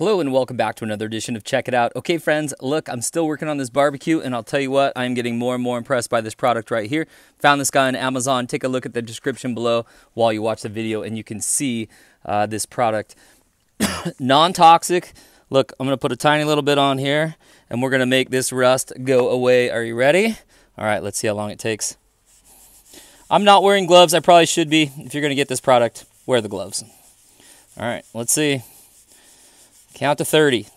Hello and welcome back to another edition of Check It Out. Okay friends, look, I'm still working on this barbecue and I'll tell you what, I'm getting more and more impressed by this product right here. Found this guy on Amazon. Take a look at the description below while you watch the video and you can see this product. Non-toxic. Look, I'm going to put a tiny little bit on here and we're going to make this rust go away. Are you ready? All right, let's see how long it takes. I'm not wearing gloves. I probably should be. If you're going to get this product, wear the gloves. All right, let's see. Count to 30.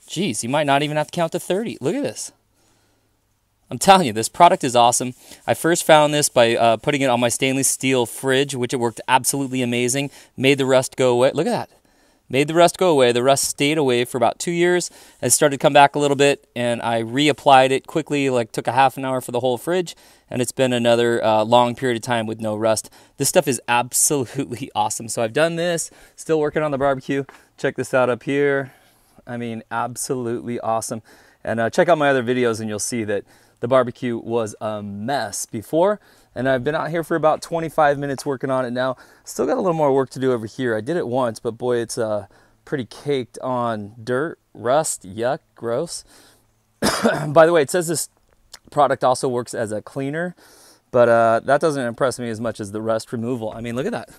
Jeez, you might not even have to count to 30. Look at this. I'm telling you, this product is awesome. I first found this by putting it on my stainless steel fridge, which it worked absolutely amazing. Made the rust go away. Look at that. Made the rust go away. The rust stayed away for about 2 years. It started to come back a little bit, and I reapplied it quickly, like took a half an hour for the whole fridge, and it's been another long period of time with no rust. This stuff is absolutely awesome. So I've done this, still working on the barbecue. Check this out up here. I mean, absolutely awesome. And check out my other videos and you'll see that the barbecue was a mess before. And I've been out here for about 25 minutes working on it now. Still got a little more work to do over here. I did it once, but boy, it's pretty caked on dirt, rust, yuck, gross. By the way, it says this product also works as a cleaner, but that doesn't impress me as much as the rust removal. I mean, look at that.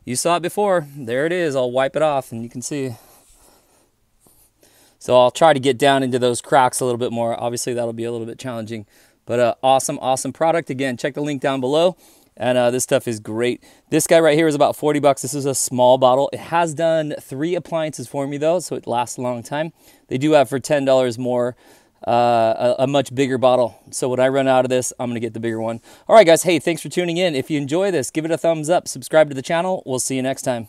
You saw it before. There it is. I'll wipe it off and you can see. So I'll try to get down into those cracks a little bit more. Obviously, that'll be a little bit challenging. But awesome, awesome product. Again, check the link down below. And this stuff is great. This guy right here is about 40 bucks. This is a small bottle. It has done 3 appliances for me, though, so it lasts a long time. They do have for $10 more a much bigger bottle. So when I run out of this, I'm going to get the bigger one. All right, guys. Hey, thanks for tuning in. If you enjoy this, give it a thumbs up. Subscribe to the channel. We'll see you next time.